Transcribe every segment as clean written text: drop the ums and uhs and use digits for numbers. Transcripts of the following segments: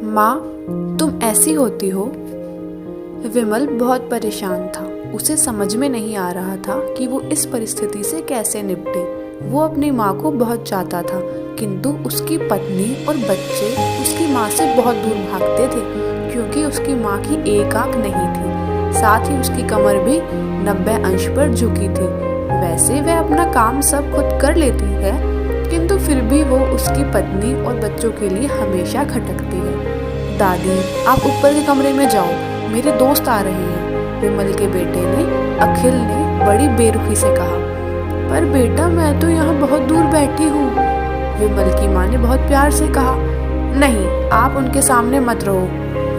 माँ, तुम ऐसी होती हो? विमल बहुत परेशान था। उसे समझ में नहीं आ रहा था कि वो इस परिस्थिति से कैसे निपटे। वो अपनी माँ को बहुत चाहता था, किंतु उसकी पत्नी और बच्चे उसकी माँ से बहुत दूर भागते थे, क्योंकि उसकी माँ की एक आंख नहीं थी। साथ ही उसकी कमर भी 90 अंश पर झुकी थी। वैसे वह अपना काम सब खुद कर लेती है, किंतु फिर भी वो उसकी पत्नी और बच्चों के लिए हमेशा खटकती है। दादी, आप ऊपर के कमरे में जाओ, मेरे दोस्त आ रहे हैं, विमल के बेटे ने अखिल ने बड़ी बेरुखी से कहा। पर बेटा, मैं तो यहाँ बहुत दूर बैठी हूँ, विमल की माँ ने बहुत प्यार से कहा। नहीं, आप उनके सामने मत रहो,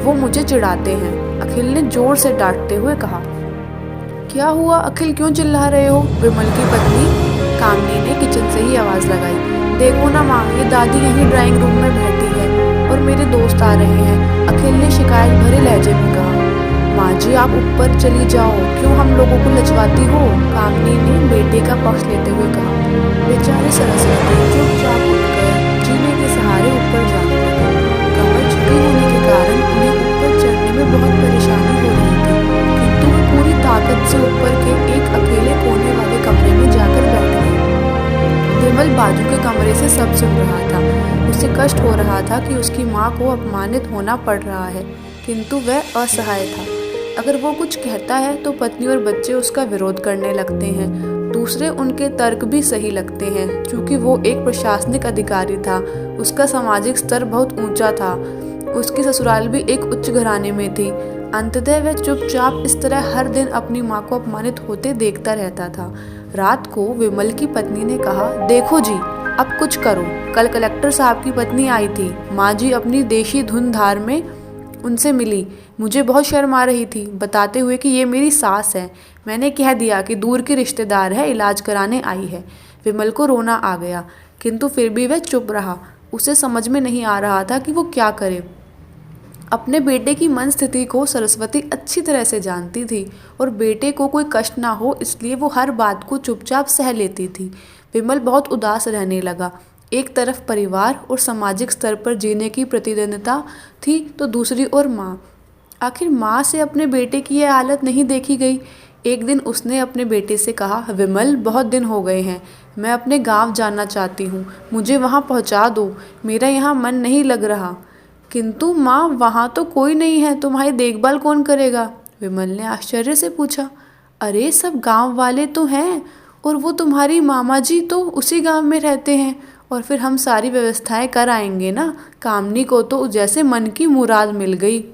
वो मुझे चिढ़ाते हैं, अखिल ने जोर से डांटते हुए कहा। क्या हुआ अखिल, क्यों चिल्ला रहे हो? विमल की पत्नी कामनी ने किचन से ही आवाज लगाई। देखो ना माँ, ये दादी यहीं ड्राइंग रूम में बैठी है और मेरे दोस्त आ रहे हैं, अखिल ने शिकायत भरे लहजे में कहा। माँ जी, आप ऊपर चली जाओ, क्यों हम लोगों को लजवाती हो? कामनी ने बेटे का पक्ष लेते हुए कहा। बेचारे सरस्वती चुपचाप उठकर जीने के सहारे ऊपर जाने लगे। कमर झुकी होने के कारण उन्हें ऊपर चढ़ने में बहुत परेशानी हो रही थी, किंतु वो पूरी ताकत से ऊपर के एक अकेले कोने वाले कमरे में जाकर बैठ गए। विमल बाजू के कमरे से सब सुन रहा था। उसे कष्ट हो रहा था कि उसकी माँ को अपमानित होना पड़ रहा है, किंतु वह असहाय था। अगर वो कुछ कहता है तो पत्नी और बच्चे उसका विरोध करने लगते हैं। दूसरे उनके तर्क भी सही लगते हैं, क्योंकि वो एक प्रशासनिक अधिकारी था। उसका सामाजिक स्तर बहुत ऊंचा था। उसकी ससुराल भी एक उच्च घराने में थी। अंततः वह चुपचाप इस तरह हर दिन अपनी माँ को अपमानित होते देखता रहता था। रात को विमल की पत्नी ने कहा, देखो जी, अब कुछ करो। कल कलेक्टर साहब की पत्नी आई थी, माँ जी अपनी देशी धुन धार में उनसे मिली। मुझे बहुत शर्म आ रही थी, बताते हुए कि ये मेरी सास है। मैंने कह दिया कि दूर की रिश्तेदार है, इलाज कराने आई है। विमल को रोना आ गया, किंतु फिर भी वह चुप रहा। उसे समझ में नहीं आ रहा था कि वो क्या करे। अपने बेटे की मन स्थिति को सरस्वती अच्छी तरह से जानती थी और बेटे को कोई कष्ट ना हो, इसलिए वो हर बात को चुपचाप सह लेती थी। विमल बहुत उदास रहने लगा। एक तरफ परिवार और सामाजिक स्तर पर जीने की प्रतिद्वंदिता थी, तो दूसरी ओर माँ। आखिर माँ से अपने बेटे की यह हालत नहीं देखी गई। एक दिन उसने अपने बेटे से कहा, विमल, बहुत दिन हो गए हैं, मैं अपने गांव जाना चाहती हूँ, मुझे वहाँ पहुँचा दो, मेरा यहाँ मन नहीं लग रहा। किंतु माँ, वहाँ तो कोई नहीं है, तुम्हारी देखभाल कौन करेगा? विमल ने आश्चर्य से पूछा। अरे, सब गांव वाले तो हैं, और वो तुम्हारी मामा जी तो उसी गांव में रहते हैं, और फिर हम सारी व्यवस्थाएं कर आएंगे ना। कामनी को तो जैसे मन की मुराद मिल गई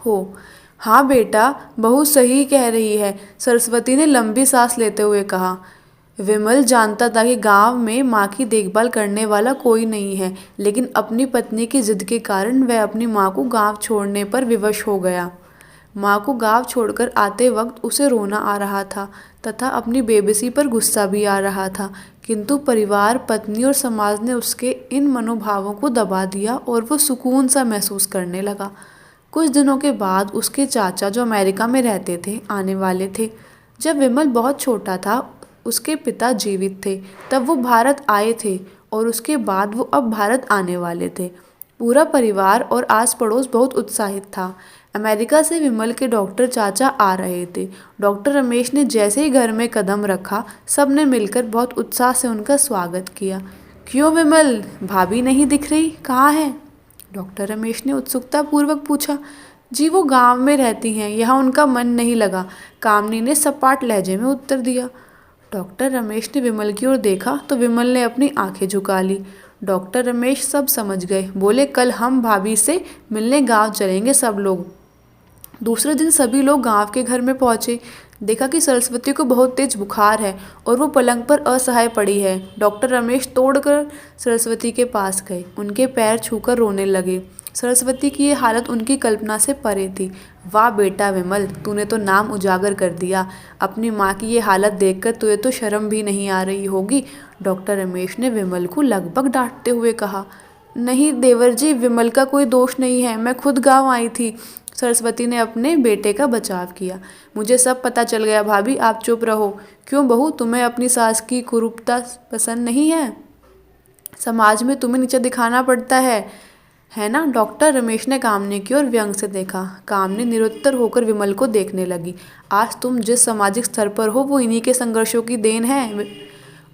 हो। हाँ बेटा, बहू सही कह रही है, सरस्वती ने लंबी सांस लेते हुए कहा। विमल जानता था कि गांव में माँ की देखभाल करने वाला कोई नहीं है, लेकिन अपनी पत्नी की जिद के कारण वह अपनी माँ को गांव छोड़ने पर विवश हो गया। माँ को गांव छोड़कर आते वक्त उसे रोना आ रहा था तथा अपनी बेबसी पर गुस्सा भी आ रहा था, किंतु परिवार, पत्नी और समाज ने उसके इन मनोभावों को दबा दिया और वो सुकून सा महसूस करने लगा। कुछ दिनों के बाद उसके चाचा, जो अमेरिका में रहते थे, आने वाले थे। जब विमल बहुत छोटा था, उसके पिता जीवित थे, तब वो भारत आए थे, और उसके बाद वो अब भारत आने वाले थे। पूरा परिवार और आस पड़ोस बहुत उत्साहित था। अमेरिका से विमल के डॉक्टर चाचा आ रहे थे। डॉक्टर रमेश ने जैसे ही घर में कदम रखा, सब ने मिलकर बहुत उत्साह से उनका स्वागत किया। क्यों विमल, भाभी नहीं दिख रही, कहाँ है? डॉक्टर रमेश ने उत्सुकता पूर्वक पूछा। जी, वो गांव में रहती हैं, यहाँ उनका मन नहीं लगा, कामनी ने सपाट लहजे में उत्तर दिया। डॉक्टर रमेश ने विमल की ओर देखा तो विमल ने अपनी आंखें झुका ली। डॉक्टर रमेश सब समझ गए। बोले, कल हम भाभी से मिलने गांव चलेंगे सब लोग। दूसरे दिन सभी लोग गांव के घर में पहुंचे। देखा कि सरस्वती को बहुत तेज बुखार है और वो पलंग पर असहाय पड़ी है। डॉक्टर रमेश तोड़कर सरस्वती के पास गए, उनके पैर छूकर रोने लगे। सरस्वती की ये हालत उनकी कल्पना से परे थी। वाह बेटा विमल, तूने तो नाम उजागर कर दिया। अपनी माँ की ये हालत देखकर तुझे तो शर्म भी नहीं आ रही होगी, डॉक्टर रमेश ने विमल को लगभग डांटते हुए कहा। नहीं देवर जी, विमल का कोई दोष नहीं है, मैं खुद गाँव आई थी, सरस्वती ने अपने बेटे का बचाव किया। मुझे सब पता चल गया भाभी, आप चुप रहो। क्यों बहू, तुम्हें अपनी सास की कुरूपता पसंद नहीं है? समाज में तुम्हें नीचे दिखाना पड़ता है ना। डॉक्टर रमेश ने कामनी की ओर व्यंग से देखा। कामनी निरुत्तर होकर विमल को देखने लगी। आज तुम जिस सामाजिक स्तर पर हो वो इन्हीं के संघर्षों की देन है।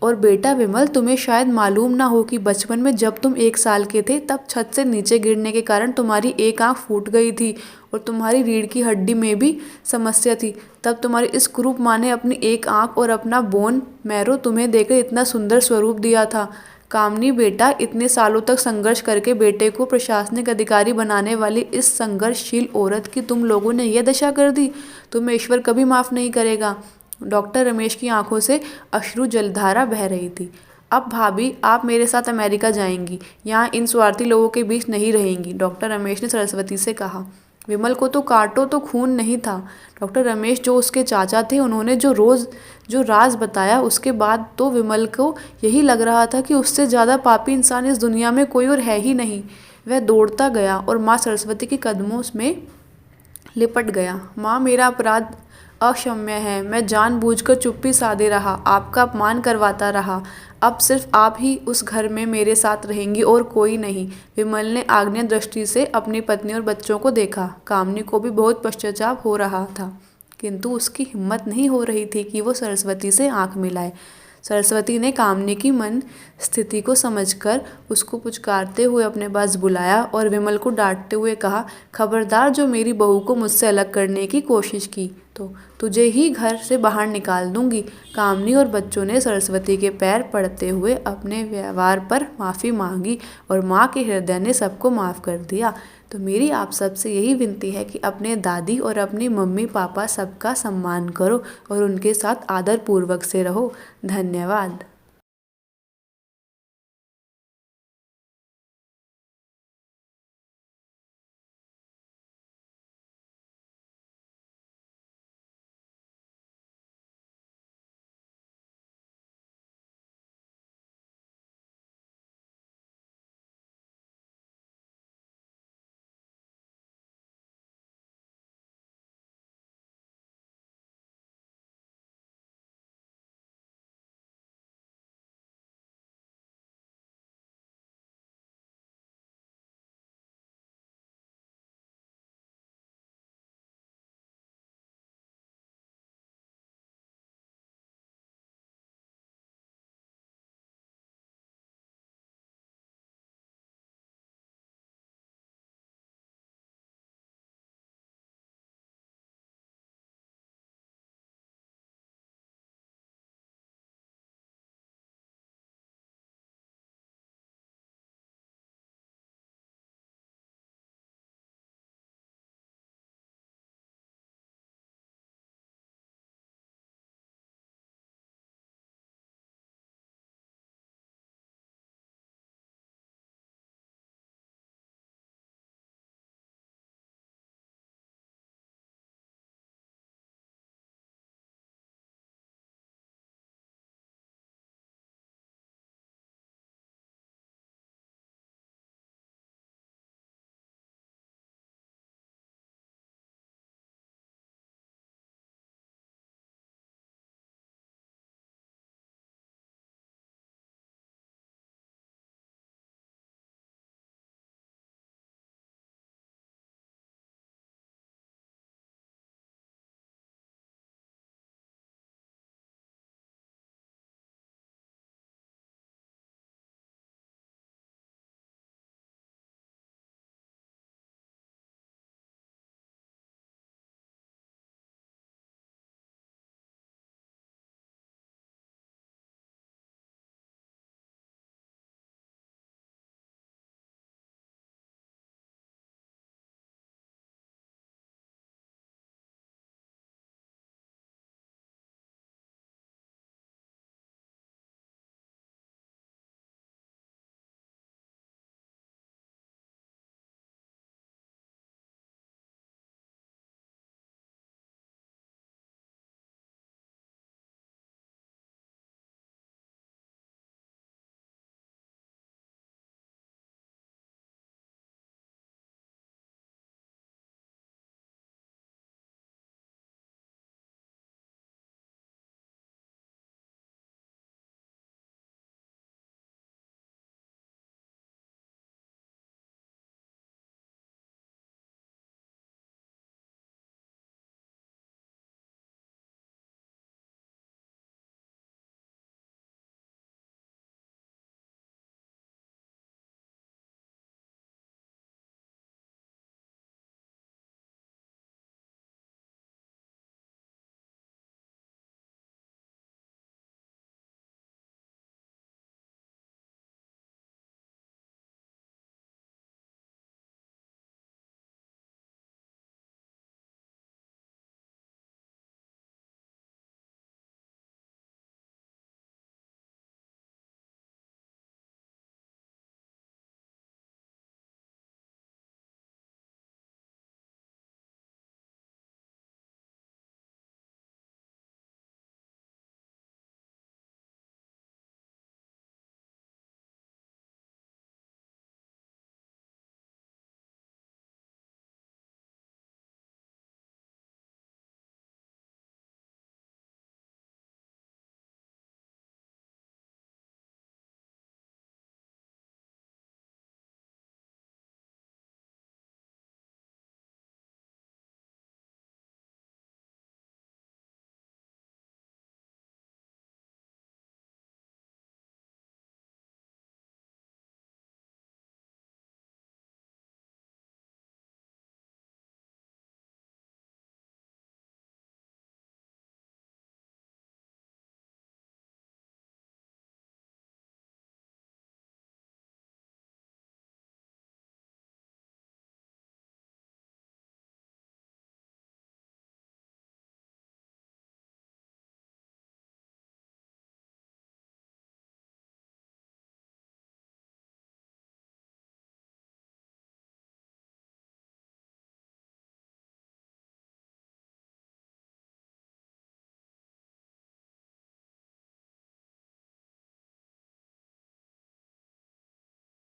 और बेटा विमल, तुम्हें शायद मालूम ना हो कि बचपन में जब तुम 1 साल के थे तब छत से नीचे गिरने के कारण तुम्हारी एक आंख फूट गई थी और तुम्हारी रीढ़ की हड्डी में भी समस्या थी। तब तुम्हारी इस कुरूप माँ ने अपनी एक आंख और अपना बोन मैरो तुम्हें देकर इतना सुंदर स्वरूप दिया था। कामनी बेटा, इतने सालों तक संघर्ष करके बेटे को प्रशासनिक अधिकारी बनाने वाली इस संघर्षशील औरत की तुम लोगों ने यह दशा कर दी। तुम्हें ईश्वर कभी माफ़ नहीं करेगा। डॉक्टर रमेश की आंखों से अश्रु जलधारा बह रही थी। अब भाभी, आप मेरे साथ अमेरिका जाएंगी, यहाँ इन स्वार्थी लोगों के बीच नहीं रहेंगी, डॉक्टर रमेश ने सरस्वती से कहा। विमल को तो काटो तो खून नहीं था। डॉक्टर रमेश जो उसके चाचा थे, उन्होंने जो राज बताया उसके बाद तो विमल को यही लग रहा था कि उससे ज़्यादा पापी इंसान इस दुनिया में कोई और है ही नहीं। वह दौड़ता गया और माँ सरस्वती के कदमों में लिपट गया। माँ, मेरा अपराध अक्षम्य है। मैं जानबूझकर चुप्पी साधे रहा, आपका अपमान करवाता रहा। अब सिर्फ आप ही उस घर में मेरे साथ रहेंगी और कोई नहीं। विमल ने आग्नेय दृष्टि से अपनी पत्नी और बच्चों को देखा। कामनी को भी बहुत पश्चाताप हो रहा था, किंतु उसकी हिम्मत नहीं हो रही थी कि वो सरस्वती से आंख मिलाए। सरस्वती ने कामनी की मन स्थिति को समझकर उसको पुचकारते हुए अपने पास बुलाया और विमल को डांटते हुए कहा, खबरदार जो मेरी बहू को मुझसे अलग करने की कोशिश की तो तुझे ही घर से बाहर निकाल दूंगी। कामनी और बच्चों ने सरस्वती के पैर पड़ते हुए अपने व्यवहार पर माफ़ी मांगी और माँ के हृदय ने सबको माफ़ कर दिया। तो मेरी आप सबसे यही विनती है कि अपने दादी और अपनी मम्मी पापा सबका सम्मान करो और उनके साथ आदर पूर्वक से रहो। धन्यवाद।